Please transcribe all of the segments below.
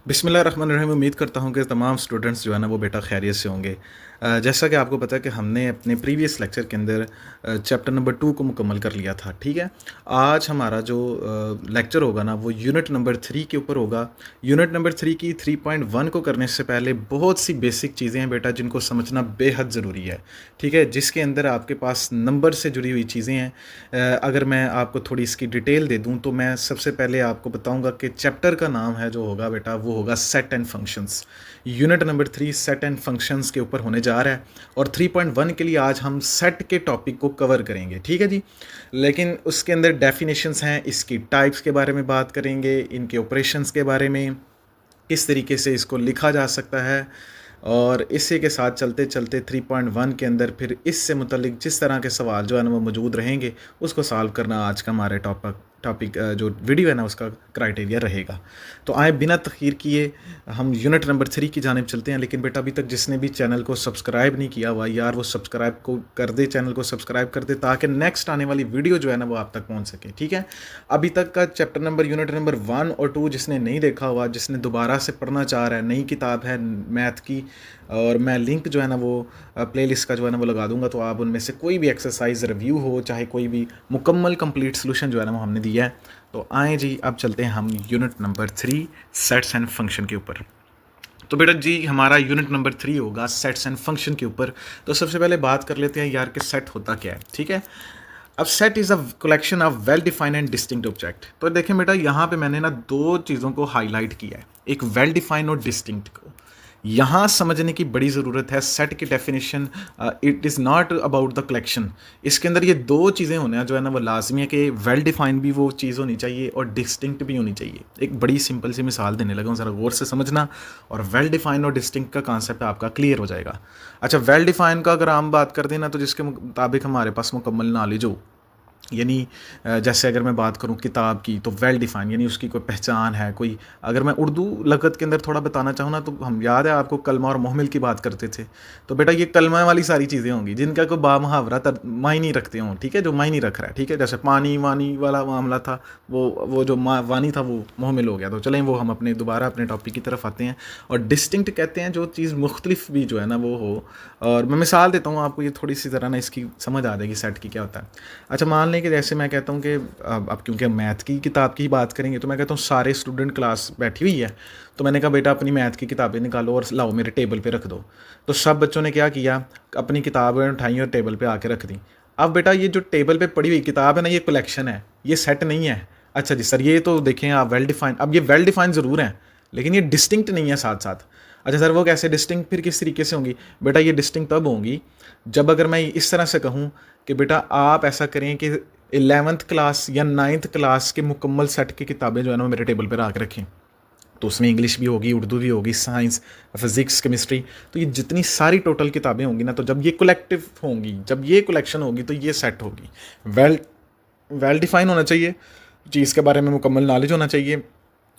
बिस्मिल्लाहिर्रहमानिर्रहीम। उम्मीद करता हूँ कि तमाम स्टूडेंट्स जो है ना वो बेटा खैरियत से होंगे। जैसा कि आपको पता है कि हमने अपने प्रीवियस लेक्चर के अंदर चैप्टर नंबर 2 को मुकम्मल कर लिया था। ठीक है, आज हमारा जो लेक्चर होगा ना वो यूनिट नंबर 3 के ऊपर होगा। यूनिट नंबर 3 की 3.1 को करने से पहले बहुत सी बेसिक चीज़ें हैं बेटा जिनको समझना बेहद ज़रूरी है। ठीक है, जिसके अंदर आपके पास नंबर से जुड़ी हुई चीज़ें हैं। अगर मैं आपको थोड़ी इसकी डिटेल दे दूं तो मैं सबसे पहले आपको बताऊंगा कि चैप्टर का नाम है जो होगा बेटा वो होगा set and functions. Unit number 3 set and functions के ऊपर होने जा रहा है और 3.1 के लिए आज हम सेट के टॉपिक को कवर करेंगे। ठीक है जी, लेकिन उसके अंदर डेफिनेशंस हैं, इसकी टाइप्स के बारे में बात करेंगे, इनके ऑपरेशंस के बारे में, किस तरीके से इसको लिखा जा सकता है। और इसी के साथ चलते चलते 3.1 के अंदर फिर इससे मुतल्लिक जिस तरह के सवाल जो है ना वो मौजूद रहेंगे उसको सॉल्व करना आज का हमारे टॉपिक जो वीडियो है ना उसका क्राइटेरिया रहेगा। तो आए बिना तखीर किए हम यूनिट नंबर 3 की जानिब चलते हैं। लेकिन बेटा अभी तक जिसने भी चैनल को सब्सक्राइब नहीं किया हुआ यार वो सब्सक्राइब को कर दे, चैनल को सब्सक्राइब कर दे ताकि नेक्स्ट आने वाली वीडियो जो है ना वो आप तक पहुंच सके। ठीक है, अभी तक का चैप्टर नंबर यूनिट नंबर 1 और 2 जिसने नहीं देखा हुआ, जिसने दोबारा से पढ़ना चाह रहा है, नई किताब है मैथ की और मैं लिंक जो है ना वो प्लेलिस्ट का जो है ना वो लगा दूंगा। तो आप उनमें से कोई भी एक्सरसाइज रिव्यू हो, चाहे कोई भी मुकम्मल कंप्लीट सोल्यूशन जो है ना वो हमने दिया है। तो आए जी, अब चलते हैं हम unit number 3 sets and function के ऊपर। तो बेटा जी हमारा यूनिट नंबर 3 होगा सेट्स एंड फंक्शन के ऊपर। तो सबसे पहले बात कर लेते हैं यार कि सेट होता क्या है। ठीक है, अब set is a collection of well defined and distinct object. तो देखें बेटा यहाँ पे मैंने ना दो चीज़ों को हाईलाइट किया है, एक वेल डिफाइंड और डिस्टिंक्ट को यहाँ समझने की बड़ी ज़रूरत है। सेट की definition it is not about the collection. इसके अंदर ये दो चीज़ें होने जो है ना वो लाजमी है कि वेल डिफाइंड भी वो चीज़ होनी चाहिए और डिस्टिंक्ट भी होनी चाहिए। एक बड़ी सिंपल सी मिसाल देने लगा हूँ, ज़रा गौर से समझना और वेल डिफाइंड और डिस्टिंक्ट का कॉन्सेप्ट आपका क्लियर हो जाएगा। अच्छा, वेल डिफाइंड का अगर हम बात कर दें ना तो जिसके मुताबिक हमारे पास मुकम्मल नॉलेज हो, यानी जैसे अगर मैं बात करूं किताब की तो वेल डिफाइन यानी उसकी कोई पहचान है। कोई अगर मैं उर्दू लगत के अंदर थोड़ा बताना चाहूँ ना तो हम याद है आपको कलमा और मोहमिल की बात करते थे। तो बेटा ये कलमा वाली सारी चीज़ें होंगी जिनका कोई बामुहावरा मायने रखते हों। ठीक है, जो मायने रख रहा है। ठीक है, जैसे पानी वानी वाला मामला था वो जो वानी था वो मोहमिल हो गया। तो चलें वो हम अपने दोबारा अपने टॉपिक की तरफ आते हैं। और डिस्टिंक्ट कहते हैं जो चीज़ मुख्तलिफ भी जो है ना वो हो। और मैं मिसाल देता हूँ आपको, ये थोड़ी सी ज़रा ना इसकी समझ आ जाएगी सेट की क्या होता है। अच्छा, मान लें कि जैसे मैं कहता हूँ कि अब क्योंकि मैथ की किताब की बात करेंगे तो मैं कहता हूँ सारे स्टूडेंट क्लास बैठी हुई है, तो मैंने कहा बेटा अपनी मैथ की किताबें निकालो और लाओ मेरे टेबल पे रख दो। तो सब बच्चों ने क्या किया, अपनी किताबें उठाई और टेबल पे आके रख दी। अब बेटा ये जो टेबल पे पड़ी हुई किताब है ना ये कलेक्शन है, ये सेट नहीं है। अच्छा जी सर, ये तो देखें आप वेल डिफाइंड, अब ये वेल डिफाइंड ज़रूर है लेकिन ये डिस्टिंक्ट नहीं है साथ साथ। अच्छा सर, वो कैसे डिस्टिंक्ट, फिर किस तरीके से होंगी? बेटा ये डिस्टिंक्ट तब होंगी जब अगर मैं इस तरह से कहूँ कि बेटा आप ऐसा करें कि 11th क्लास या 9th क्लास के मुकम्मल सेट की किताबें जो है ना वो मेरे टेबल पर रख रखें। तो उसमें इंग्लिश भी होगी, उर्दू भी होगी, साइंस, फिज़िक्स, केमिस्ट्री, तो ये जितनी सारी टोटल किताबें होंगी ना, तो जब ये कलेक्टिव होंगी, जब ये कलेक्शन होगी तो ये सेट होगी। वेल वेल डिफाइन होना चाहिए, चीज़ के बारे में मुकम्मल नॉलेज होना चाहिए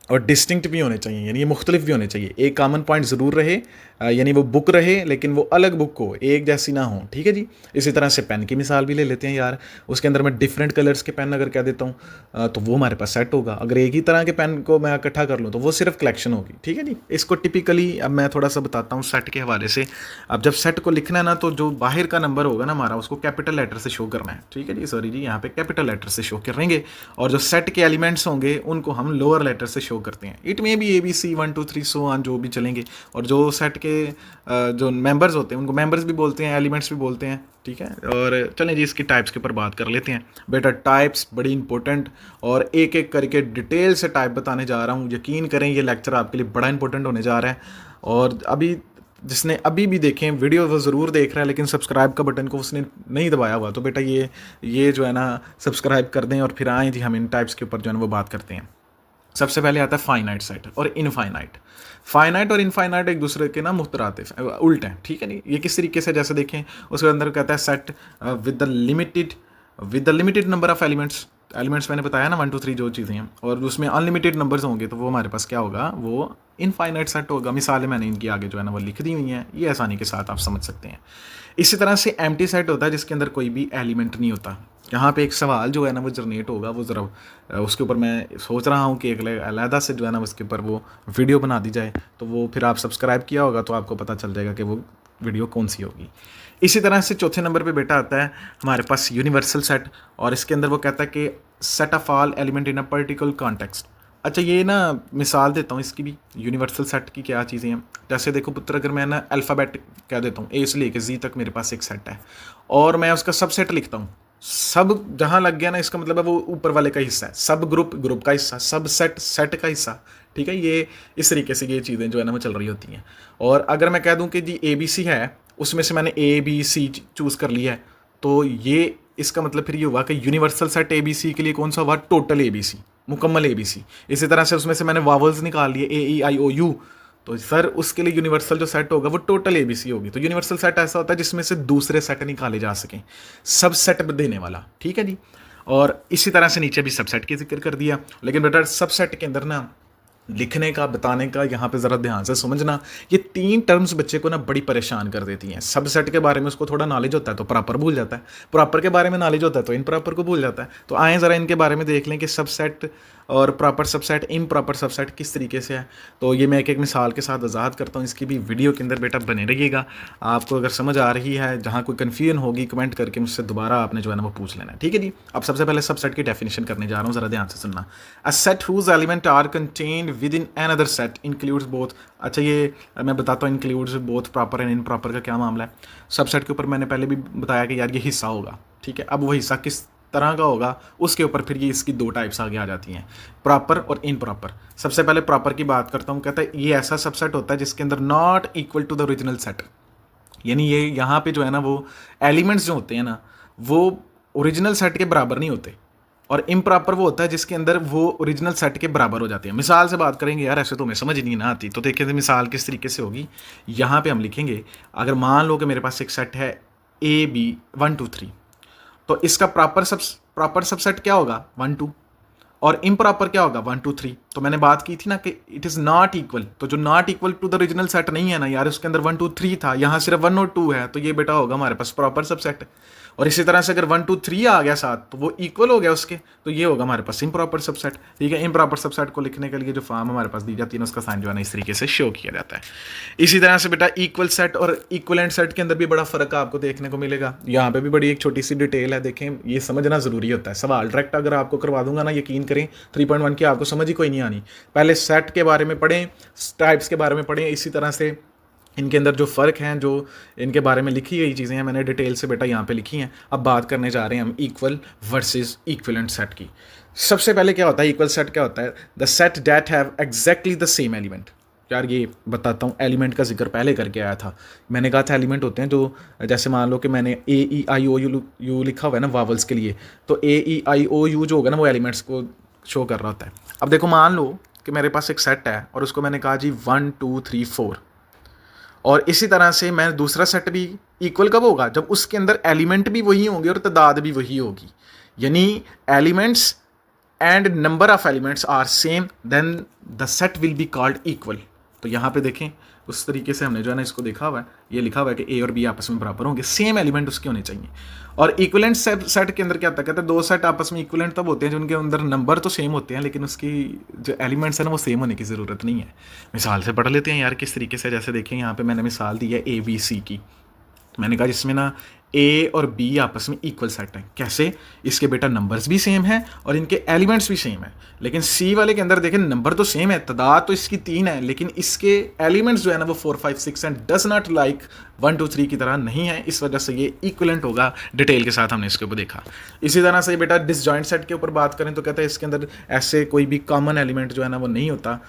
और डिस्टिंक्ट भी होने चाहिए, यानी ये मुख्तलिफ भी होने चाहिए। एक कॉमन पॉइंट ज़रूर रहे, यानी वो बुक रहे लेकिन वो अलग बुक हो, एक जैसी ना हो। ठीक है जी, इसी तरह से पेन की मिसाल भी ले लेते हैं यार। उसके अंदर मैं डिफरेंट कलर्स के पेन अगर कह देता हूँ तो वो हमारे पास सेट होगा। अगर एक ही तरह के पेन को मैं इकट्ठा कर लूँ तो वो सिर्फ कलेक्शन होगी। ठीक है जी, इसको टिपिकली अब मैं थोड़ा सा बताता हूँ सेट के हवाले से। अब जब सेट को लिखना है ना तो जो बाहर का नंबर होगा ना हमारा उसको कैपिटल लेटर से शो करना है। ठीक है जी, सॉरी जी, यहाँ पे कैपिटल लेटर से शो करेंगे और जो सेट के एलिमेंट्स होंगे उनको हम लोअर लेटर से शो करते हैं। इट में भी ABC 1 2 3 सो ऑन जो भी चलेंगे। और जो सेट के जो मेंबर्स होते हैं उनको मेंबर्स भी बोलते हैं, एलिमेंट्स भी बोलते हैं। ठीक है, और चलें जी इसकी टाइप्स के ऊपर बात कर लेते हैं। बेटा टाइप्स बड़ी इंपॉर्टेंट और एक एक करके डिटेल से टाइप बताने जा रहा हूँ। यकीन करें ये लेक्चर आपके लिए बड़ा इंपॉर्टेंट होने जा रहा है। और अभी जिसने अभी भी देखें वीडियो वो ज़रूर देख रहा है लेकिन सब्सक्राइब का बटन को उसने नहीं दबाया हुआ, तो बेटा ये जो है ना सब्सक्राइब कर दें और फिर आएँ जी हम इन टाइप्स के ऊपर जो है ना वो बात करते हैं। सबसे पहले आता है फाइनाइट सेट और इनफाइनाइट। फाइनाइट और इनफाइनाइट एक दूसरे के ना मुतरातिफ उल्ट हैं। ठीक है नहीं, ये किस तरीके से, जैसे देखें उसके अंदर कहता है set with the limited number of elements मैंने बताया ना 1 2 3 जो चीज़ें हैं, और उसमें अनलिमिटेड नंबर्स होंगे तो वो हमारे पास क्या होगा, वो इनफाइनाइट सेट होगा। मिसालें मैंने इनकी आगे जो है ना वो लिख दी हुई हैं, ये आसानी के साथ आप समझ सकते हैं। इसी तरह से एम्प्टी सेट होता है जिसके अंदर कोई भी एलिमेंट नहीं होता। यहाँ पे एक सवाल जो है ना वो जनरेट होगा, वो ज़रा उसके ऊपर मैं सोच रहा हूँ कि एक अलहदा से जो है ना उसके ऊपर वो वीडियो बना दी जाए, तो वो फिर आप सब्सक्राइब किया होगा तो आपको पता चल जाएगा कि वो वीडियो कौन सी होगी। इसी तरह से चौथे नंबर पे बेटा आता है हमारे पास यूनिवर्सल सेट, और इसके अंदर वो कहता है कि set of all element in a particular context. अच्छा ये ना मिसाल देता हूँ इसकी भी, यूनिवर्सल सेट की क्या चीज़ें हैं। जैसे देखो पुत्र, अगर मैं ना अल्फ़ाबेट कह देता हूँ ए से लेकर जी तक मेरे पास एक सेट है, और मैं उसका सब सेट लिखता हूँ, सब जहाँ लग गया ना इसका मतलब है वो ऊपर वाले का हिस्सा है, सब ग्रुप ग्रुप का हिस्सा, सब सेट सेट का हिस्सा, ठीक है। ये इस तरीके से ये चीज़ें जो है ना वो चल रही होती हैं। और अगर मैं कह दूं कि जी ए बी सी है, उसमें से मैंने ए बी सी चूज़ कर लिया है, तो ये इसका मतलब फिर ये हुआ कि universal set A B C के लिए कौन सा हुआ, टोटल ए बी सी, मुकम्मल ए बी सी। इसी तरह से उसमें से मैंने वावल्स निकाल लिए ए ई आई ओ यू, तो सर उसके लिए यूनिवर्सल जो सेट होगा वो टोटल ए बी सी होगी। तो यूनिवर्सल सेट ऐसा होता है जिसमें से दूसरे सेट निकाले जा सकें, सब सेट देने वाला, ठीक है जी। और इसी तरह से नीचे भी सबसेट की जिक्र कर दिया, लेकिन बेटा सबसेट के अंदर ना लिखने का, बताने का, यहाँ पे ज़रा ध्यान से समझना, ये 3 टर्म्स बच्चे को ना बड़ी परेशान कर देती हैं। सबसेट के बारे में उसको थोड़ा नॉलेज होता है तो प्रॉपर भूल जाता है, प्रॉपर के बारे में नॉलेज होता है तो इन प्रॉपर को भूल जाता है। तो आएँ ज़रा इनके बारे में देख लें कि सबसेट और प्रॉपर सबसेट, इम्प्रॉपर सबसेट किस तरीके से है। तो ये मैं एक एक मिसाल के साथ वजाहत करता हूँ, इसकी भी वीडियो के अंदर बेटा बने रहिएगा। आपको अगर समझ आ रही है, जहाँ कोई कन्फ्यूजन होगी कमेंट करके मुझसे दोबारा आपने जो है ना वो पूछ लेना है, ठीक है जी। अब सबसे पहले सबसेट की डेफिनेशन करने जा रहा हूँ, ज़रा ध्यान से सुनना। A set whose element are contained within another set includes both. अच्छा ये मैं बताता हूँ includes both proper and improper का क्या मामला है। सबसेट के ऊपर मैंने पहले भी बताया कि यार ये हिस्सा होगा, ठीक है। अब वो हिस्सा किस तरह का होगा उसके ऊपर फिर ये इसकी 2 टाइप्स आगे आ जाती हैं, प्रॉपर और इनप्रॉपर। सबसे पहले प्रॉपर की बात करता हूँ, कहता है ये ऐसा सबसेट होता है जिसके अंदर not equal to the original set, यानी ये यहाँ पे जो है ना वो एलिमेंट्स जो होते हैं ना वो ओरिजिनल सेट के बराबर नहीं होते। और इम्प्रॉपर वो होता है जिसके अंदर वो ओरिजिनल सेट के बराबर हो जाते हैं। मिसाल से बात करेंगे, यार ऐसे तो हमें समझ नहीं ना आती, तो देखिए मिसाल किस तरीके से होगी। यहाँ पे हम लिखेंगे, अगर मान लो कि मेरे पास एक सेट है ए बी 1 2 3, तो इसका प्रॉपर सबसेट क्या होगा 1 2, और इम्प्रॉपर क्या होगा 1 2 3। तो मैंने बात की थी ना कि इट इज़ नॉट इक्वल, तो जो not equal to the original set नहीं है ना यार, उसके अंदर 1 2 3 था, यहाँ सिर्फ 1 और 2 है, तो ये बेटा होगा हमारे पास प्रॉपर सबसेट। और इसी तरह से अगर 1 2 3 आ गया साथ, तो वो इक्वल हो गया उसके, तो ये होगा हमारे पास इम्प्रॉपर सबसेट, ठीक है। इम्प्रॉपर सबसेट को लिखने के लिए जो फॉर्म हमारे पास दी जाती है ना, उसका साइन जो है ना इस तरीके से शो किया जाता है। इसी तरह से बेटा इक्वल सेट और इक्वलेंट सेट के अंदर भी बड़ा फर्क आपको देखने को मिलेगा। यहाँ पे भी बड़ी एक छोटी सी डिटेल है, देखें ये समझना ज़रूरी होता है। सवाल डायरेक्ट अगर आपको करवा दूंगा ना, यकीन करें 3.1 की आपको समझ ही कोई नहीं आनी। पहले सेट के बारे में पढ़ें, टाइप्स के बारे में पढ़ें, इसी तरह से इनके अंदर जो फ़र्क हैं, जो इनके बारे में लिखी गई चीज़ें हैं, मैंने डिटेल से बेटा यहाँ पे लिखी हैं। अब बात करने जा रहे हैं हम इक्वल वर्सेस इक्विवेलेंट सेट की। सबसे पहले क्या होता है इक्वल सेट, क्या होता है, the set that have exactly the same element. यार ये बताता हूँ, एलिमेंट का जिक्र पहले करके आया था। मैंने कहा था एलिमेंट होते हैं जो, जैसे मान लो कि मैंने ए ई आई ओ यू लिखा हुआ है ना वावल्स के लिए, तो ए ई आई ओ यू जो होगा ना वो एलिमेंट्स को शो कर रहा होता है। अब देखो मान लो कि मेरे पास एक सेट है और उसको मैंने कहा जी 1 2 3 4, और इसी तरह से मैं दूसरा सेट भी इक्वल कब होगा, जब उसके अंदर एलिमेंट भी वही होंगे और तादाद भी वही होगी, यानी elements and number of elements are same, then the set will be called equal. तो यहाँ पे देखें उस तरीके से हमने जो है ना इसको देखा हुआ है, ये लिखा हुआ है कि ए और बी आपस में बराबर होंगे, सेम एलिमेंट उसके होने चाहिए। और इक्विवेलेंट सेट के अंदर क्या होता है, कहते हैं 2 सेट आपस में इक्विवेलेंट तब होते हैं जिनके अंदर नंबर तो सेम होते हैं लेकिन उसकी जो एलिमेंट्स है ना वो सेम होने की ज़रूरत नहीं है। मिसाल से पढ़ लेते हैं यार किस तरीके से, जैसे देखें यहाँ पे मैंने मिसाल दी है ए बी सी की। मैंने कहा जिसमें ना ए और बी आपस में इक्वल सेट है। कैसे, इसके बेटा नंबर्स भी सेम है और इनके एलिमेंट्स भी सेम है। लेकिन सी वाले के अंदर देखें नंबर तो सेम है, तादाद तो इसकी 3 है, लेकिन इसके एलिमेंट्स जो है ना वो 4 5 6 एंड डज नॉट लाइक 1 2 3 की तरह नहीं है। इस वजह से ये इक्विवेलेंट होगा। डिटेल के साथ हमने इसके ऊपर देखा। इसी तरह से बेटा डिसजॉइंट सेट के ऊपर बात करें तो कहता है इसके अंदर ऐसे कोई भी कॉमन एलिमेंट जो है ना वो नहीं होता।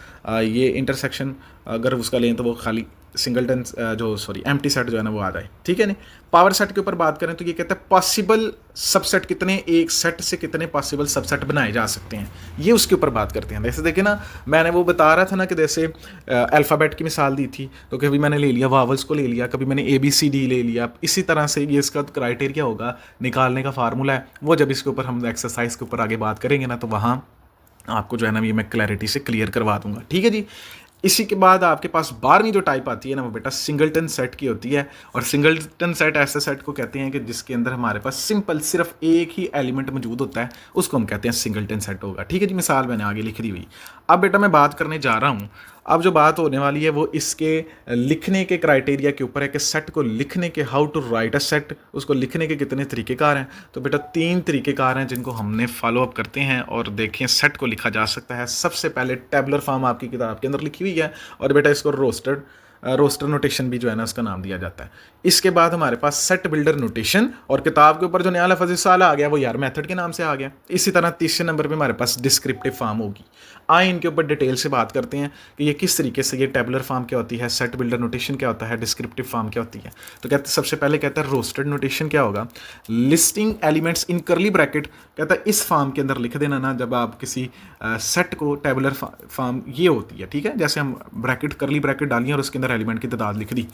ये इंटरसेक्शन अगर उसका लें तो वो खाली सिंगलटन एम्प्टी सेट जो है ना वो आ जाए, ठीक है नहीं। पावर सेट के ऊपर बात करें तो ये कहता है पॉसिबल सबसेट कितने, एक सेट से कितने पॉसिबल सबसेट बनाए जा सकते हैं, ये उसके ऊपर बात करते हैं। जैसे देखिए ना मैंने वो बता रहा था ना कि जैसे अल्फ़ाबेट की मिसाल दी थी, तो कभी मैंने ले लिया वावल्स को ले लिया, कभी मैंने ABCD ले लिया। इसी तरह से ये इसका क्राइटेरिया होगा, निकालने का फार्मूला है वो, जब इसके ऊपर हम एक्सरसाइज के ऊपर आगे बात करेंगे ना तो वहाँ आपको जो है ना ये मैं क्लैरिटी से क्लियर करवा दूंगा, ठीक है जी। इसी के बाद आपके पास 12वीं जो टाइप आती है ना वो बेटा सिंगलटन सेट की होती है। और सिंगलटन सेट ऐसे सेट को कहते हैं कि जिसके अंदर हमारे पास सिंपल सिर्फ एक ही एलिमेंट मौजूद होता है, उसको हम कहते हैं सिंगलटन सेट होगा। ठीक है जी, मिसाल मैंने आगे लिख दी हुई। अब बेटा मैं बात करने जा रहा हूँ, अब जो बात होने वाली है वो इसके लिखने के क्राइटेरिया के ऊपर है कि सेट को लिखने के, how to write a set, उसको लिखने के कितने तरीक़ेकार हैं। तो बेटा 3 तरीक़ेकार हैं जिनको हमने फॉलो अप करते हैं और देखें सेट को लिखा जा सकता है। सबसे पहले टेबुलर फॉर्म आपकी किताब के अंदर लिखी हुई है और बेटा इसको रोस्टर नोटेशन भी जो है ना उसका नाम दिया जाता है। इसके बाद हमारे पास सेट बिल्डर नोटेशन, और किताब के ऊपर जो नया लफ्ज़ इस साल आ गया वो यार मेथड के नाम से आ गया। इसी तरह तीसरे नंबर पे हमारे पास डिस्क्रिप्टिव फॉर्म होगी। आए इनके ऊपर डिटेल से बात करते हैं कि ये किस तरीके से, ये टेबुलर फॉर्म क्या होती है, सेट बिल्डर नोटेशन क्या होता है, डिस्क्रिप्टिव फॉर्म क्या होती है। तो कहते सबसे पहले कहता है रोस्टेड नोटेशन क्या होगा, लिस्टिंग एलिमेंट्स इन करली ब्रैकेट। कहता है इस फॉर्म के अंदर लिख देना ना जब आप किसी सेट को, टेबुलर फॉर्म ये होती है, ठीक है। जैसे हम ब्रैकेट, करली ब्रैकेट डालिए और उसके अंदर एलिमेंट की तादाद लिख दी,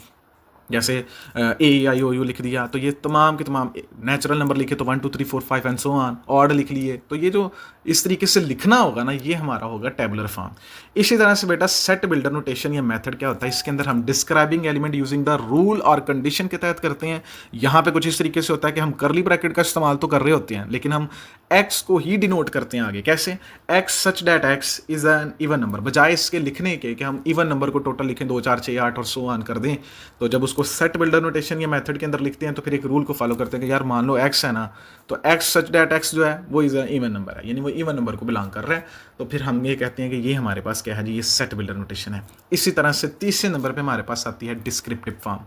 जैसे AEIOU लिख दिया, तो ये तमाम के तमाम नेचुरल नंबर लिखे तो 1 2 3 4 5 एंड सो ऑन, ऑर्ड लिख लिए। तो ये जो इस तरीके से लिखना होगा ना, ये हमारा होगा टेबुलर फॉर्म। इसी तरह से बेटा सेट बिल्डर नोटेशन या मेथड क्या होता है, इसके अंदर हम describing element using the rule और कंडीशन के तहत करते हैं। यहाँ पे कुछ इस तरीके से होता है कि हम करली ब्रैकेट का इस्तेमाल तो कर रहे होते हैं, लेकिन हम एक्स को ही डिनोट करते हैं आगे। कैसे, x such that x is an even number, बजाय इसके लिखने के कि हम इवन नंबर को टोटल लिखें 2 4 6 8 और सो ऑन कर दें। तो जब उसको सेट बिल्डर नोटेशन या मेथड के अंदर लिखते हैं तो फिर एक रूल को फॉलो करते हैं कि यार मान लो एक्स है ना, तो एक्स सच डैट एक्स जो है वो इज इवन नंबर है, यानी वो इवन नंबर को बिलोंग कर रहा है। तो फिर हम ये कहते हैं कि ये हमारे पास क्या है जी, ये सेट बिल्डर नोटेशन है। इसी तरह से तीसरे नंबर पे हमारे पास आती है डिस्क्रिप्टिव फॉर्म।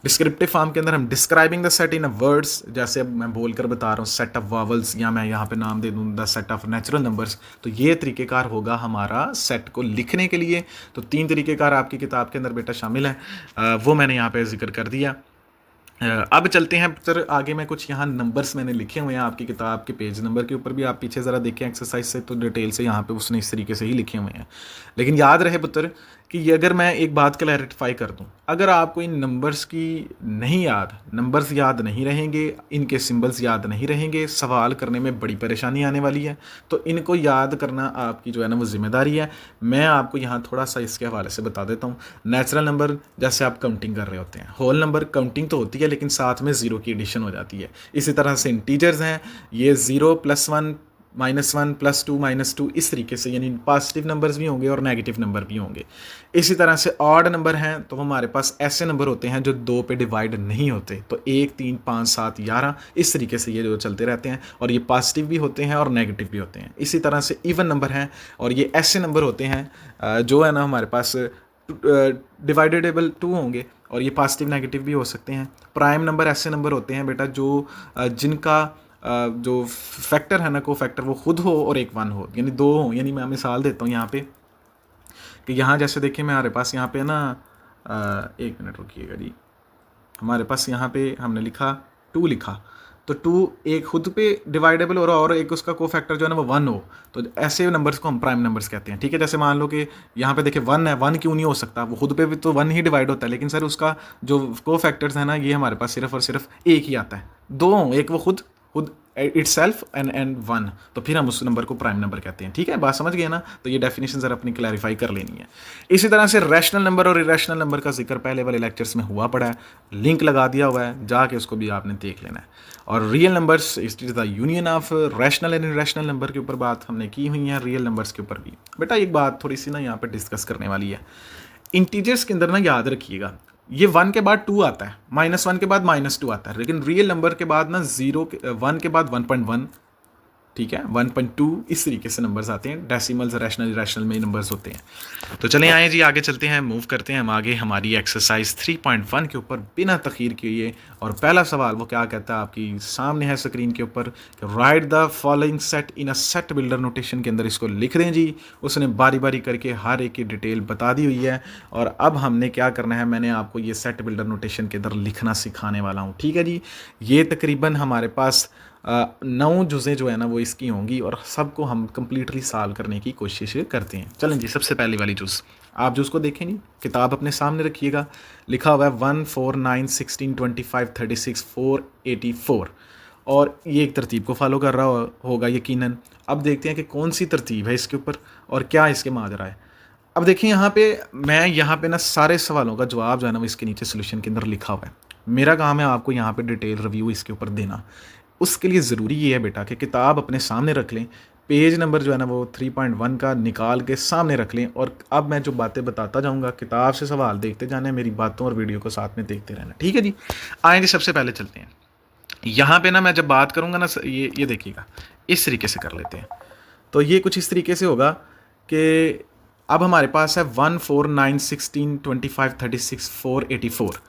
डिस्क्रिप्टिव फॉर्म के अंदर हम describing the set in a words, जैसे अब मैं बोलकर बता रहा हूँ सेट ऑफ वावल्स, या मैं यहाँ पे नाम दे दूँ the set of natural numbers. तो ये तरीक़ेकार होगा हमारा सेट को लिखने के लिए। तो 3 तरीक़ेकार आपकी किताब के अंदर बेटा शामिल है, वो मैंने यहाँ पे जिक्र कर दिया। अब चलते हैं सर आगे। मैं कुछ यहाँ नंबर्स मैंने लिखे हुए हैं आपकी किताब के पेज नंबर के ऊपर भी, आप पीछे ज़रा देखें एक्सरसाइज से, तो डिटेल से यहाँ पे उसने इस तरीके से ही लिखे हुए हैं। लेकिन याद रहे पुत्र कि ये, अगर मैं एक बात क्लैरिफाई कर दूं, अगर आपको इन नंबर्स की नहीं याद, नंबर्स याद नहीं रहेंगे, इनके सिंबल्स याद नहीं रहेंगे, सवाल करने में बड़ी परेशानी आने वाली है। तो इनको याद करना आपकी जो है ना वो जिम्मेदारी है। मैं आपको यहाँ थोड़ा सा इसके हवाले से बता देता हूँ। नेचुरल नंबर जैसे आप काउंटिंग कर रहे होते हैं, होल नंबर काउंटिंग तो होती है लेकिन साथ में ज़ीरो की एडिशन हो जाती है। इसी तरह से इंटीजर्स हैं, ये 0 +1 -1 +2 -2 इस तरीके से, यानी पॉजिटिव नंबर्स भी होंगे और नेगेटिव नंबर भी होंगे। इसी तरह से ऑड नंबर हैं तो हमारे पास ऐसे नंबर होते हैं जो 2 पे डिवाइड नहीं होते, तो 1 3 5 7 11 इस तरीके से ये जो चलते रहते हैं, और ये पॉजिटिव भी होते हैं और नेगेटिव भी होते हैं। इसी तरह से इवन नंबर हैं, और ये ऐसे नंबर होते हैं जो है ना हमारे पास डिवाइडेबल 2 होंगे, और ये पॉजिटिव नेगेटिव भी हो सकते हैं। प्राइम नंबर ऐसे नंबर होते हैं बेटा जो जिनका जो फैक्टर है ना, को फैक्टर वो खुद हो और एक 1 हो, यानी 2 हो। यानी मैं मिसाल देता हूँ यहाँ पे कि यहाँ जैसे देखिए मैं हमारे पास यहाँ पे ना 1 मिनट रुकिएगा जी, हमारे पास यहाँ पे हमने लिखा 2 लिखा, तो 2 एक खुद पे डिवाइडेबल हो रहा और एक उसका को फैक्टर जो है ना वो 1 हो, तो ऐसे नंबर्स को हम प्राइम नंबर्स कहते हैं। ठीक है, जैसे मान लो कि यहाँ पे देखिए 1 है, 1 क्यों नहीं हो सकता, वो खुद पे भी तो 1 ही डिवाइड होता है, लेकिन सर उसका जो को फैक्टर्स है ना ये हमारे पास सिर्फ और सिर्फ एक ही आता है। 2 हो, एक वो खुद इटसेल्फ एंड 1, तो फिर हम उस नंबर को प्राइम नंबर कहते हैं। ठीक है, बात समझ गए ना। तो ये डेफिनेशन ज़रा अपनी क्लैरिफाई कर लेनी है। इसी तरह से रैशनल नंबर और इरेशनल नंबर का जिक्र पहले वाले लेक्चर्स में हुआ पड़ा है, लिंक लगा दिया हुआ है, जाके उसको भी आपने देख लेना है। और real numbers, it is the union of rational and irrational number के ऊपर बात हमने की हुई है, रियल नंबर्स के ऊपर भी। बेटा एक बात थोड़ी सी ना यहाँ पर डिस्कस करने वाली है। इंटीजर्स के अंदर ना याद रखिएगा, ये 1 के बाद 2 आता है, -1 के बाद -2 आता है, लेकिन रियल नंबर के बाद ना 1 के बाद 1.1, ठीक है, 1.2 इस तरीके से नंबर्स आते हैं। डेसिमल्स रैशनल इरेशनल में नंबर्स होते हैं। तो चलें आए जी आगे चलते हैं, मूव करते हैं हम आगे हमारी एक्सरसाइज 3.1 के ऊपर बिना तखीर किए। और पहला सवाल वो क्या कहता है, आपकी सामने है स्क्रीन के ऊपर, right the following set in a set builder notation के अंदर इसको लिख दें जी। उसने बारी बारी करके हर एक की डिटेल बता दी हुई है, और अब हमने क्या करना है, मैंने आपको ये सेट बिल्डर नोटेशन के अंदर लिखना सिखाने वाला हूँ। ठीक है जी, ये तकरीबन हमारे पास 9 जुज़ें जो है ना वो इसकी होंगी, और सबको हम कम्प्लीटली सॉल्व करने की कोशिश करते हैं। चलें जी, सबसे पहली वाली जुज़ आप जुज़ को देखें जी, किताब अपने सामने रखिएगा, लिखा हुआ है 1 4 9 16 25 36 484, और ये एक तरतीब को फॉलो कर रहा होगा यकीनन। अब देखते हैं कि कौन सी तरतीब है इसके ऊपर और क्या इसके माजरा है। अब देखिए यहाँ पे ना सारे सवालों का जवाब जो है ना वो इसके नीचे सोल्यूशन के अंदर लिखा हुआ है। मेरा काम है आपको यहाँ पे डिटेल रिव्यू इसके ऊपर देना। उसके लिए ज़रूरी ये है बेटा कि किताब अपने सामने रख लें, पेज नंबर जो है ना वो 3.1 का निकाल के सामने रख लें, और अब मैं जो बातें बताता जाऊँगा किताब से सवाल देखते जाना है, मेरी बातों और वीडियो को साथ में देखते रहना। ठीक है जी? आएँ जी, सबसे पहले चलते हैं। यहाँ पे ना मैं जब बात करूँगा ना, ये देखिएगा, इस तरीके से कर लेते हैं। तो ये कुछ इस तरीके से होगा कि अब हमारे पास है 1 4 9 16 25 36 484।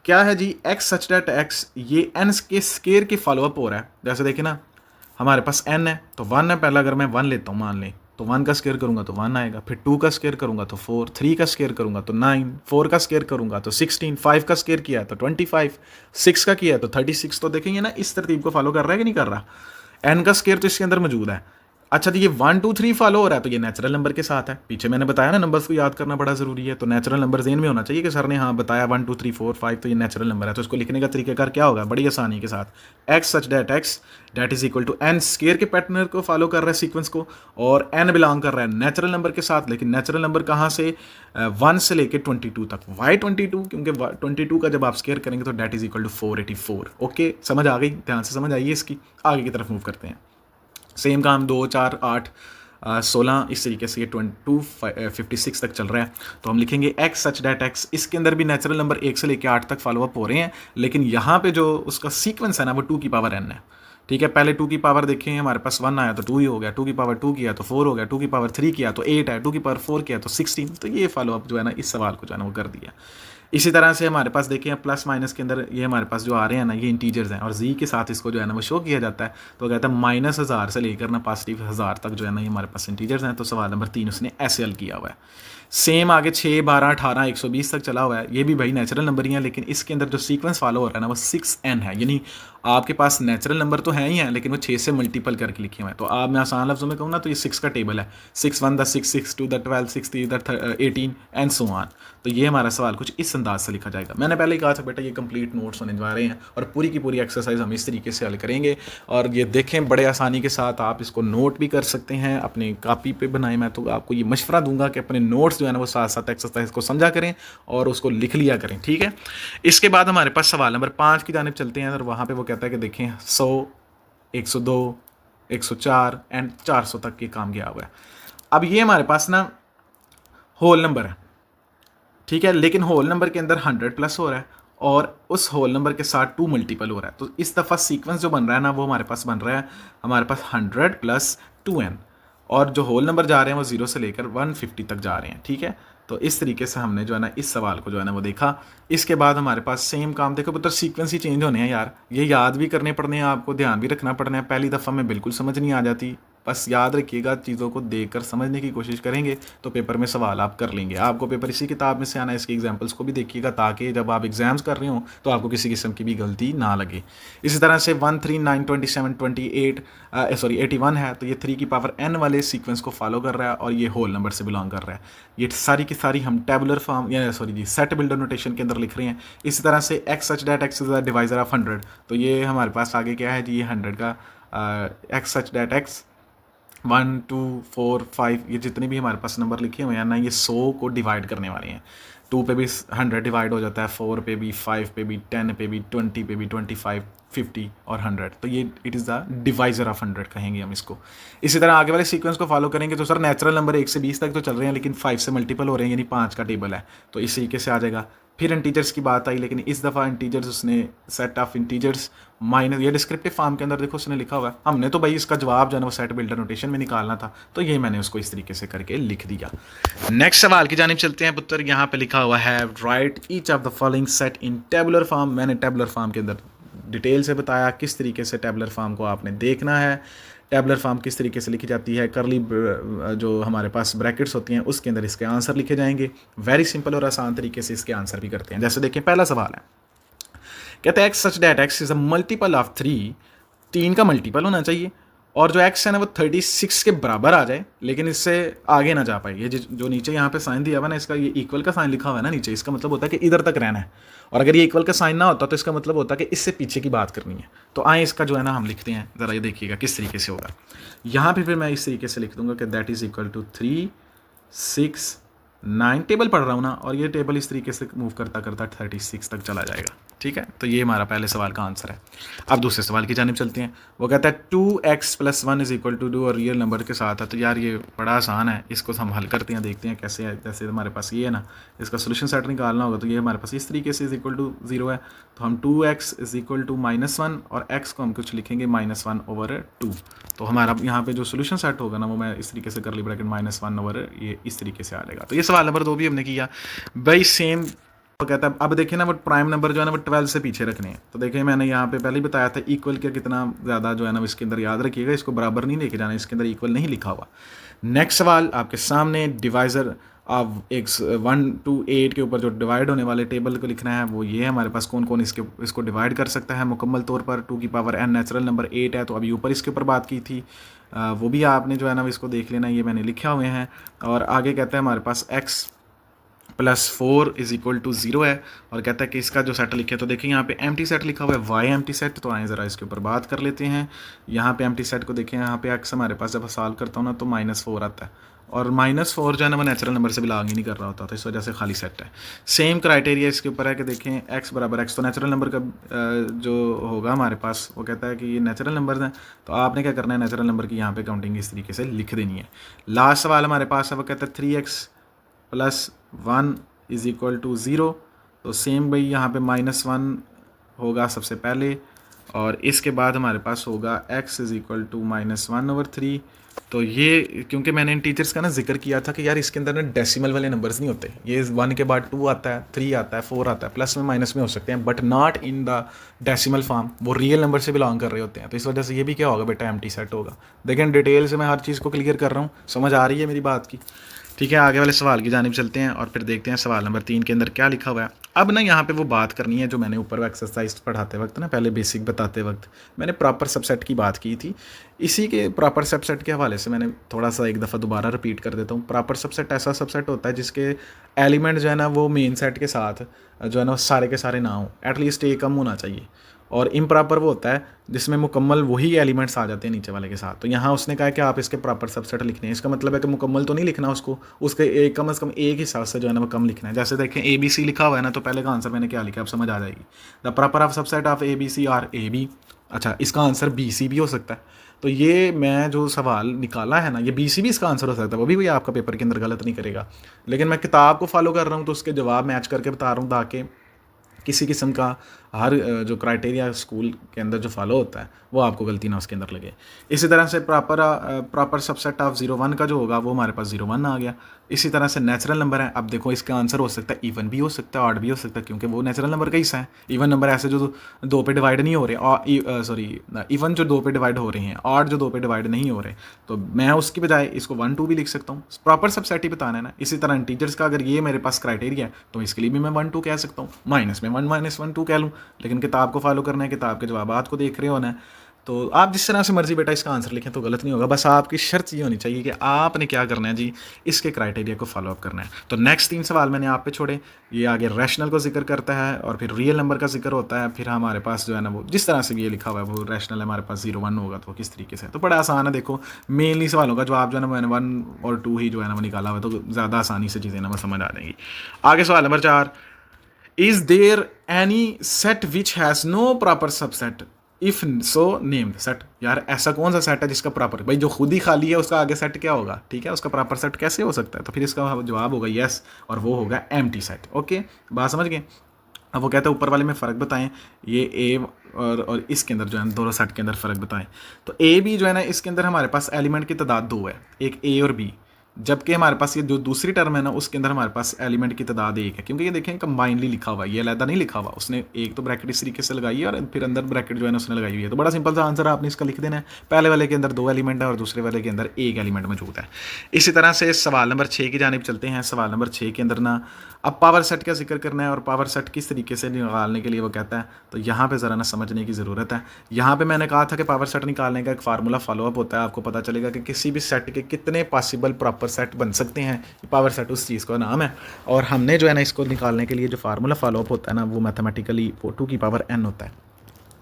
क्या है जी? एक्स सच डेट एक्स, ये एन के स्केयर के फॉलोअप हो रहा है। जैसे देखिए ना, हमारे पास एन है तो 1 है पहला, अगर मैं 1 लेता हूँ मान लें, तो 1 का स्केयर करूँगा तो 1 आएगा, फिर 2 का स्केयर करूँगा तो 4, 3 का स्केयर करूँगा तो 9, 4 का स्केयर करूँगा तो 16, 5 का स्केयर किया है तो 25, 6 का किया है तो 36। तो देखेंगे ना इस तरतीब को फॉलो कर रहा है कि नहीं कर रहा। एन का स्केयर तो इसके अंदर मौजूद है। अच्छा जी, ये 1 2 3 फॉलो हो रहा है तो ये नेचुरल नंबर के साथ है। पीछे मैंने बताया ना नंबर्स को याद करना बड़ा ज़रूरी है, तो नेचुरल नंबर ज़हन में होना चाहिए कि सर ने हाँ बताया 1 2 3 4 5 तो ये नेचुरल नंबर है। तो इसको लिखने का तरीकाकार क्या होगा? बड़ी आसानी के साथ X such that X that is equal to N square के पैटर्न को फॉलो कर रहा है सीक्वेंस को, और एन बिलोंग कर रहा है नेचुरल नंबर के साथ। लेकिन नेचुरल नंबर कहाँ से? 1 से लेके 22 तक। वाई 22? क्योंकि 22 का जब आप स्केयर करेंगे तो that is equal to 484। Okay, समझ आ गई? ध्यान से समझ आइए इसकी। आगे की तरफ मूव करते हैं। सेम काम 2 4 8 16 इस तरीके से ये 56 तक चल रहा है। तो हम लिखेंगे एक्स सच डेट एक्स, इसके अंदर भी नेचुरल नंबर 1 से लेकर 8 तक फॉलोअप हो रहे हैं, लेकिन यहाँ पे जो उसका सीक्वेंस है ना वो 2 की पावर n है। ठीक है, पहले 2 की पावर देखें, हमारे पास 1 आया तो 2 ही हो गया, 2 की पावर 2 किया तो 4 हो गया, 2 की पावर 3 किया तो 8 है, 2 की पावर 4 किया तो 16। तो ये फॉलोअप जो है ना इस सवाल को जो है ना वो कर दिया। इसी तरह से हमारे पास देखें प्लस माइनस के अंदर ये हमारे पास जो आ रहे हैं ना ये इंटीजर्स हैं, और जी के साथ इसको जो है ना वो शो किया जाता है। तो कहता है -1000 से लेकर ना +1000 तक जो है ना ये हमारे पास इंटीजर्स हैं। तो सवाल नंबर 3 उसने ऐसे हल किया हुआ है। सेम आगे 6 12 18 120 तक चला हुआ है। ये भी भाई नेचुरल नंबर ही है, लेकिन इसके अंदर जो सीक्वेंस फॉलो हो रहा है ना वो 6n है, यानी आपके पास नेचुरल नंबर तो है ही है लेकिन वो 6 से मल्टीपल करके लिखे हुए हैं। तो आप मैं आसान लफ्ज़ों में कहूँ ना तो ये 6 का टेबल है, 6 1 the 6 6 2 the 12 6 3 the 18 and so on. तो ये हमारा सवाल कुछ इस अंदाज से लिखा जाएगा। मैंने पहले ही कहा था बेटा ये कंप्लीट नोट्स होने जा रहे हैं और पूरी की पूरी एक्सरसाइज हम इस तरीके से हल करेंगे। और ये देखें बड़े आसानी के साथ आप इसको नोट भी कर सकते हैं, अपने कापी पे बनाएं। मैं तो आपको ये मशवरा दूंगा कि अपने नोट्स जो है ना वो साथ साथ एक्सरसाइज को समझा करें और उसको लिख लिया करें। ठीक है, इसके बाद हमारे पास सवाल नंबर 5 की जानिब चलते हैं और वहाँ पे वो कहता है कि देखें 100 102 104 एंड 400 तक ये काम गया हुआ है। अब ये हमारे पास ना होल नंबर है, ठीक है, लेकिन होल नंबर के अंदर 100 प्लस हो रहा है और उस होल नंबर के साथ 2 मल्टीपल हो रहा है। तो इस दफ़ा सीक्वेंस जो बन रहा है ना वो हमारे पास बन रहा है हमारे पास 100 प्लस 2n, और जो होल नंबर जा रहे हैं वो 0 से लेकर 150 तक जा रहे हैं। ठीक है, तो इस तरीके से हमने जो है ना इस सवाल को जो है ना वो देखा। इसके बाद हमारे पास सेम काम, देखो पुत्र सीक्वेंस ही चेंज होने हैं यार, ये याद भी करने पड़ने हैं, आपको ध्यान भी रखना पड़ना है। पहली दफ़ा में बिल्कुल समझ नहीं आ जाती, बस याद रखिएगा, चीज़ों को देखकर समझने की कोशिश करेंगे तो पेपर में सवाल आप कर लेंगे। आपको पेपर इसी किताब में से आना है, इसकी एग्जांपल्स को भी देखिएगा ताकि जब आप एग्जाम्स कर रहे हो तो आपको किसी किस्म की भी गलती ना लगे। इसी तरह से 1 3 9 27 28 81 है, तो ये 3 की पावर n वाले सीक्वेंस को फॉलो कर रहा है और ये होल नंबर से बिलोंग कर रहा है। ये सारी की सारी हम टेबुलर फॉर्म या सेट बिल्डर नोटेशन के अंदर लिख रहे हैं। इसी तरह से X such that X is the divisor of 100, तो ये हमारे पास आगे क्या है जी, ये 100 का एक्स सच डेट एक्स 1 2 4 5 ये जितने भी हमारे पास नंबर लिखे हुए हैं ना ये 100 को डिवाइड करने वाले हैं। 2 पे भी 100 डिवाइड हो जाता है, 4 पे भी, 5 पे भी, 10 पे भी, 20 पे भी, 25 50 और 100, तो ये it is the divisor of 100 कहेंगे हम इसको। इसी तरह आगे वाले सीक्वेंस को फॉलो करेंगे तो सर नेचुरल नंबर 1 से 20 तक तो चल रहे हैं लेकिन 5 से मल्टीपल हो रहे हैं, यानी 5 का टेबल है, तो इस तरीके से आ जाएगा। फिर इंटीजर्स की बात आई, लेकिन इस दफ़ा इंटीजर्स उसने सेट ऑफ इंटीजर्स माइनस, ये डिस्क्रिप्टिव फॉर्म के अंदर देखो उसने लिखा हुआ है, हमने तो भाई इसका जवाब जो है ना वो सेट बिल्डर नोटेशन में निकालना था, तो ये मैंने उसको इस तरीके से करके लिख दिया। नेक्स्ट सवाल की जानिब चलते हैं पुत्र। यहाँ पे लिखा हुआ है right each of the following set in tabular form. मैंने टेबुलर फॉर्म के अंदर डिटेल से बताया किस तरीके से टेबुलर फॉर्म को आपने देखना है, टेबुलर फॉर्म किस तरीके से लिखी जाती है, करली जो हमारे पास ब्रैकेट्स होती हैं उसके अंदर इसके आंसर लिखे जाएंगे। वेरी सिंपल और आसान तरीके से इसके आंसर भी करते हैं। जैसे देखिए पहला सवाल है, कहते हैं X such that X is a multiple of 3, 3 का मल्टीपल होना चाहिए और जो एक्स है ना वो 36 के बराबर आ जाए लेकिन इससे आगे ना जा पाए। ये जो नीचे यहाँ पे साइन दिया हुआ ना, इसका ये इक्वल का साइन लिखा हुआ है ना नीचे, इसका मतलब होता है कि इधर तक रहना है, और अगर ये इक्वल का साइन ना होता तो इसका मतलब होता है कि इससे पीछे की बात करनी है। तो आए इसका जो है ना हम लिखते हैं, ज़रा ये देखिएगा किस तरीके से होगा। यहाँ पे फिर मैं इस तरीके से लिख दूंगा कि that is equal to 3 6 9 table पढ़ रहा हूँ ना, और ये टेबल इस तरीके से मूव करता करता 36 तक चला जाएगा। ठीक है, तो ये हमारा पहले सवाल का आंसर है। अब दूसरे सवाल की जानिब चलते हैं। वो कहता है 2x+1 इज इक्वल टू 2 और रियल नंबर के साथ है। तो यार ये बड़ा आसान है, इसको हम हल करते हैं, देखते हैं कैसे है। जैसे हमारे पास ये है ना, इसका सोल्यूशन सेट निकालना होगा, तो ये हमारे पास इस तरीके से इज इक्वल टू 0 है। तो हम 2x इज इक्वल टू -1 और x को हम कुछ लिखेंगे -1/2। तो हमारा यहाँ पे जो सोल्यूशन सेट होगा ना, वो मैं इस तरीके से कर ली ब्रैकेट -1 ये इस तरीके से आ जाएगा। तो ये सवाल नंबर 2 भी हमने किया भाई सेम। वो कहता है अब देखिए ना, वो प्राइम नंबर जो है ना वो 12 से पीछे रखने हैं। तो देखिए मैंने यहाँ पे पहले ही बताया था इक्वल के कितना ज़्यादा जो है ना इसके अंदर याद रखिएगा, इसको बराबर नहीं लेके जाना, इसके अंदर इक्वल नहीं लिखा हुआ। नेक्स्ट सवाल आपके सामने, डिवाइज़र अब एक 1 to 8 के ऊपर जो डिवाइड होने वाले टेबल को लिखना है, वो ये है हमारे पास कौन कौन इसको डिवाइड कर सकता है मुकम्मल तौर पर। 2 की पावर n नेचुरल नंबर 8 है, तो अभी ऊपर इसके ऊपर बात की थी, वो भी आपने जो है ना इसको देख लेना, ये मैंने लिखे हुए हैं। और आगे कहता है हमारे पास x+4 इज इक्वल टू 0 है, और कहता है कि इसका जो सेट लिखे, तो देखिए यहाँ पे एम्प्टी सेट लिखा हुआ है, y एम्प्टी सेट। तो आए ज़रा इसके ऊपर बात कर लेते हैं। यहाँ पे एम्प्टी सेट को देखें, यहाँ पे x हमारे पास जब सॉल्व करता हूँ ना तो -4 आता है, और -4 जो है ना वो नेचुरल नंबर से बिलोंग ही नहीं कर रहा होता, तो इस वजह से खाली सेट है। सेम क्राइटेरिया इसके ऊपर है कि देखें x बराबर x, तो नेचुरल नंबर का जो होगा हमारे पास, वो कहता है कि ये नेचुरल नंबर हैं, तो आपने क्या करना है, नेचुरल नंबर की यहाँ पे काउंटिंग इस तरीके से लिख देनी है। लास्ट सवाल हमारे पास है, वो कहता है 3x+1 इज इक्वल टू 0। तो सेम भाई यहाँ पे -1 होगा सबसे पहले, और इसके बाद हमारे पास होगा x इज इक्वल टू -1/3। तो ये क्योंकि मैंने इन टीचर्स का ना जिक्र किया था कि यार इसके अंदर ना डेसिमल वाले नंबर्स नहीं होते, ये 1 के बाद 2 आता है, 3 आता है, 4 आता है, प्लस में माइनस में हो सकते हैं, but not in the decimal form, वो रियल नंबर से बिलोंग कर रहे होते हैं। तो इस वजह से ये भी क्या होगा बेटा, एम्प्टी सेट होगा। देखें डिटेल से मैं हर चीज़ को क्लियर कर रहा हूँ, समझ आ रही है मेरी बात की। ठीक है, आगे वाले सवाल की जानिब चलते हैं और फिर देखते हैं सवाल नंबर 3 के अंदर क्या लिखा हुआ है। अब ना यहाँ पे वो बात करनी है जो मैंने ऊपर एक्सरसाइज पढ़ाते वक्त ना, पहले बेसिक बताते वक्त मैंने प्रॉपर सबसेट की बात की थी। इसी के प्रॉपर सबसेट के हवाले से मैंने थोड़ा सा एक दफ़ा दोबारा रिपीट कर देता हूँ। प्रॉपर सबसेट ऐसा सबसेट होता है जिसके एलिमेंट जो है ना वो मेन सेट के साथ जो है ना सारे के सारे ना हो, एटलीस्ट एक कम होना चाहिए। और इम्प्रॉपर वो होता है जिसमें मुकम्मल वही एलिमेंट्स आ जाते हैं नीचे वाले के साथ। तो यहाँ उसने कहा कि आप इसके प्रॉपर सबसेट लिखने हैं, इसका मतलब है कि मुकम्मल तो नहीं लिखना उसको, उसके एक कम से कम एक हिसाब से जो है ना वो कम लिखना है। जैसे देखें ABC लिखा हुआ है ना, तो पहले का आंसर मैंने क्या लिखा, आप समझ आ जाएगी। The proper of subset of ABC are AB। अच्छा, इसका आंसर BC भी हो सकता है। तो ये मैं जो सवाल निकाला है ना, ये BC भी इसका आंसर हो सकता है, वो भी कोई आपका पेपर के अंदर गलत नहीं करेगा। लेकिन मैं किताब को फॉलो कर रहा हूँ तो उसके जवाब मैच करके बता रहा हूँ, ताकि किसी किस्म का हर जो क्राइटेरिया स्कूल के अंदर जो फॉलो होता है वो आपको गलती ना उसके अंदर लगे। इसी तरह से प्रॉपर सबसेट ऑफ 0 1 का जो होगा वो हमारे पास 0 1 आ गया। इसी तरह से नेचुरल नंबर है, अब देखो इसका आंसर हो सकता है इवन भी हो सकता है, ऑड भी हो सकता है, क्योंकि वो नेचुरल नंबर का हिस्सा है। इवन नंबर ऐसे जो 2 पे डिवाइड नहीं हो रहे, और सॉरी इवन जो 2 पे डिवाइड हो रहे हैं, ऑड जो 2 पे डिवाइड नहीं हो रहे, तो मैं उसकी बजाय इसको 1 2 भी लिख सकता हूँ। प्रॉपर सबसेट ही बताना है ना। इसी तरह इंटीजर्स का अगर ये मेरे पास क्राइटेरिया है तो इसके लिए भी मैं 1 2 कह सकता हूँ, माइनस में 1 -1 2 कह लूँ। लेकिन किताब को फॉलो करना है, किताब के जवाबात को देख रहे होना है। तो आप जिस तरह से मर्जी बेटा इसका आंसर लिखें तो गलत नहीं होगा, बस आपकी शर्त ये होनी चाहिए कि आपने क्या करना है जी, इसके क्राइटेरिया को फॉलो अप करना है। तो नेक्स्ट 3 सवाल मैंने आप पे छोड़े, ये आगे रैशनल को जिक्र करता है और फिर रियल नंबर का जिक्र होता है। फिर हमारे पास जो है ना वो जिस तरह से भी ये लिखा हुआ है वो रैशनल है, हमारे पास 0 1 होगा तो किस तरीके से, तो बड़ा आसान है। देखो मेनली सवालों का जवाब जो है ना मैंने 1 और 2 ही जो है ना वो निकाला हुआ है, तो ज़्यादा आसानी से चीज़ें ना वो समझ आ जाएंगी। आगे सवाल नंबर 4, is there any set which has no proper subset, if so named set. यार ऐसा कौन सा सेट है जिसका प्रॉपर, भाई जो खुद ही खाली है उसका आगे सेट क्या होगा, ठीक है, उसका प्रॉपर सेट कैसे हो सकता है, तो फिर इसका जवाब होगा यस, और वो होगा एम्प्टी सेट। ओके, बात समझ गए। अब वो कहते हैं ऊपर वाले में फ़र्क बताएं, ये ए और इसके अंदर जो है दोनों सेट के अंदर फ़र्क बताएं। तो ए बी जो है ना इसके अंदर हमारे पास एलिमेंट की तादाद 2 है, एक ए और बी, जबकि हमारे पास ये जो दूसरी टर्म है ना उसके अंदर हमारे पास एलिमेंट की तादाद 1 है, क्योंकि ये देखें कंबाइनली लिखा हुआ है, ये अलग नहीं लिखा हुआ, उसने एक तो ब्रैकेट इस तरीके से लगाई है और फिर अंदर ब्रैकेट जो है ना उसने लगाई हुई है। तो बड़ा सिंपल सा आंसर आपने इसका लिख देना है, पहले वाले के अंदर 2 एलिमेंट है और दूसरे वाले के अंदर 1 एलिमेंट मौजूद है। इसी तरह से सवाल नंबर 6 की जानिब चलते हैं। सवाल नंबर 6 के अंदर ना अब पावर सेट का जिक्र करना है, और पावर सेट किस तरीके से निकालने के लिए वो कहता है, तो यहाँ पे ज़रा ना समझने की ज़रूरत है। यहाँ पे मैंने कहा था कि पावर सेट निकालने का एक फार्मूला फॉलोअप होता है, आपको पता चलेगा कि किसी भी सेट के कितने पॉसिबल प्रॉपर सेट बन सकते हैं, पावर सेट उस चीज़ का नाम है। और हमने जो है ना इसको निकालने के लिए जो फार्मूला फॉलोअप होता है ना वो मैथमेटिकली 2 की पावर n होता है।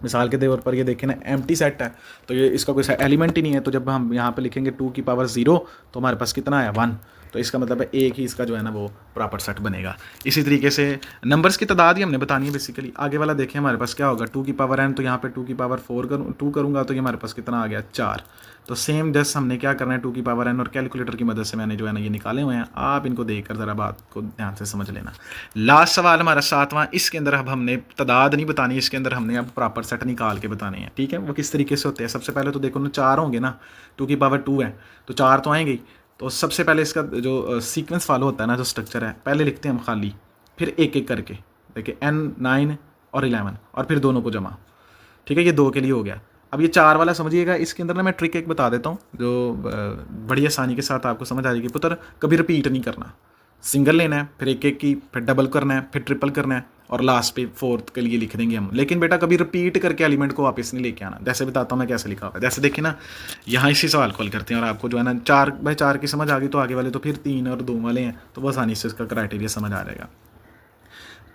मिसाल के तौर पर ये देखें ना एम्प्टी सेट है, तो ये इसका कोई एलिमेंट ही नहीं है, तो जब हम यहाँ पे लिखेंगे 2 की पावर 0 तो हमारे पास कितना आया 1, तो इसका मतलब है एक ही इसका जो है ना वो प्रॉपर सेट बनेगा। इसी तरीके से नंबर्स की तादाद ही हमने बतानी है बेसिकली। आगे वाला देखें हमारे पास क्या होगा, 2 की पावर n, तो यहाँ पे 2 की पावर 4 2 करूँगा तो ये हमारे पास कितना आ गया 4। तो सेम जस्ट हमने क्या करना है, 2 की पावर n और कैलकुलेटर की मदद से मैंने जो है ना ये निकाले हुए हैं। आप इनको देख कर ज़रा बात को ध्यान से समझ लेना। लास्ट सवाल हमारा 7वां, इसके अंदर अब हमने तादाद नहीं बतानी, इसके अंदर हमने अब प्रॉपर सेट निकाल के बताने हैं। ठीक है, वो किस तरीके से होते हैं। सबसे पहले तो देखो ना 4 होंगे ना, 2 की पावर 2 है तो 4 तो आएंगे। तो सबसे पहले इसका जो सीक्वेंस फॉलो होता है ना, जो स्ट्रक्चर है, पहले लिखते हैं हम खाली, फिर एक एक करके देखिए n 9 और 11 और फिर दोनों को जमा। ठीक है, ये 2 के लिए हो गया। अब ये 4 वाला समझिएगा, इसके अंदर ना मैं ट्रिक एक बता देता हूँ जो बड़ी आसानी के साथ आपको समझ आ जाएगी। पुत्र कभी रिपीट नहीं करना, सिंगल लेना है, फिर एक एक की, फिर डबल करना है, फिर ट्रिपल करना है और लास्ट पे 4th के लिए लिख देंगे हम। लेकिन बेटा कभी रिपीट करके एलिमेंट को वापस नहीं लेके आना। जैसे बताता हूँ मैं कैसे लिखा हुआ है। जैसे देखिए ना, यहाँ इसी सवाल को हल करते हैं और आपको जो है ना 4/4 की समझ आ गई तो आगे वाले तो फिर 3 और 2 वाले हैं तो वो आसानी से इसका क्राइटेरिया समझ आ जाएगा।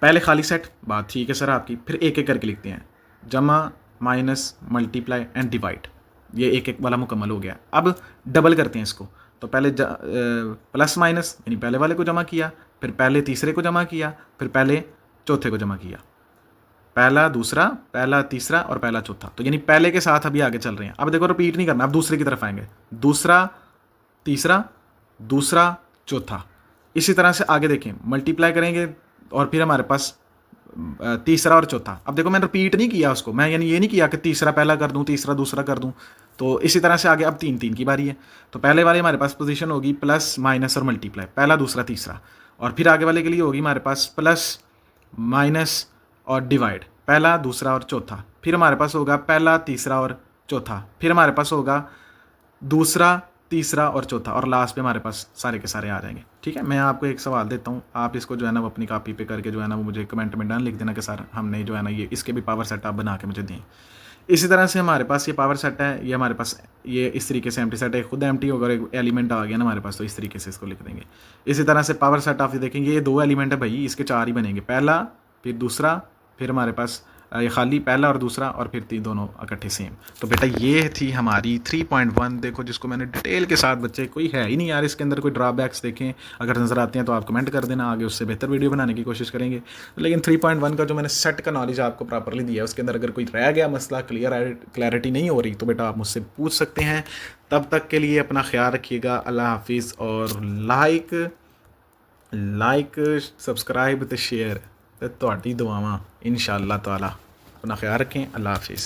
पहले खाली सेट, बात ठीक है सर आपकी, फिर एक एक करके लिखते हैं, जमा, माइनस, मल्टीप्लाई एंड डिवाइड। ये एक एक वाला मुकम्मल हो गया। अब डबल करते हैं इसको, तो पहले प्लस माइनस यानी पहले वाले को जमा किया, फिर पहले तीसरे को जमा किया, फिर पहले चौथे को जमा किया, पहला दूसरा, पहला तीसरा और पहला चौथा। तो यानी पहले के साथ अभी आगे चल रहे हैं। अब देखो रिपीट नहीं करना, अब दूसरे की तरफ आएंगे, दूसरा, तीसरा, दूसरा, चौथा। इसी तरह से आगे देखें, मल्टीप्लाई करेंगे और फिर हमारे पास तीसरा और चौथा। अब देखो मैंने रिपीट नहीं किया उसको, मैं यानी ये नहीं किया कि तीसरा पहला कर दूं, तीसरा दूसरा कर दूं। तो इसी तरह से आगे अब 3 की बारी है। तो पहले वाले हमारे पास पोजीशन होगी प्लस, माइनस और मल्टीप्लाई, पहला दूसरा तीसरा। और फिर आगे वाले के लिए होगी हमारे पास प्लस, माइनस और डिवाइड, पहला दूसरा और चौथा। फिर हमारे पास होगा पहला तीसरा और चौथा, फिर हमारे पास होगा दूसरा, तीसरा और चौथा, और लास्ट पे हमारे पास सारे के सारे आ जाएंगे। ठीक है, मैं आपको एक सवाल देता हूँ, आप इसको जो है ना वो अपनी कॉपी पे करके जो है ना वो मुझे कमेंट में डन लिख देना कि सर हमने जो है ना ये इसके भी पावर सेट आप बना के मुझे दें। इसी तरह से हमारे पास ये पावर सेट है, ये हमारे पास ये इस तरीके से एम्प्टी सेट है, खुद एम्प्टी होगा, एक एलिमेंट आ गया ना हमारे पास, तो इस तरीके से इसको लिख देंगे। इसी तरह से पावर सेट आप देखेंगे, ये 2 एलिमेंट है भाई, इसके 4 ही बनेंगे, पहला फिर दूसरा, फिर हमारे पास ये खाली पहला और दूसरा और फिर 3 दोनों इकट्ठे सेम। तो बेटा ये थी हमारी 3.1। देखो जिसको मैंने डिटेल के साथ, बच्चे कोई है ही नहीं यार इसके अंदर कोई ड्रॉबैक्स देखें, अगर नज़र आते हैं तो आप कमेंट कर देना, आगे उससे बेहतर वीडियो बनाने की कोशिश करेंगे। लेकिन 3.1 का जो मैंने सेट का नॉलेज आपको प्रॉपरली दिया है, उसके अंदर अगर कोई रह गया मसला, क्लैरिटी नहीं हो रही, तो बेटा आप मुझसे पूछ सकते हैं। तब तक के लिए अपना ख्याल रखिएगा। अल्लाह हाफिज़। और लाइक सब्सक्राइब तो शेयर तो दुआवां इंशाअल्लाह ताला। अपना ख्याल रखें। अल्लाह हाफिज़।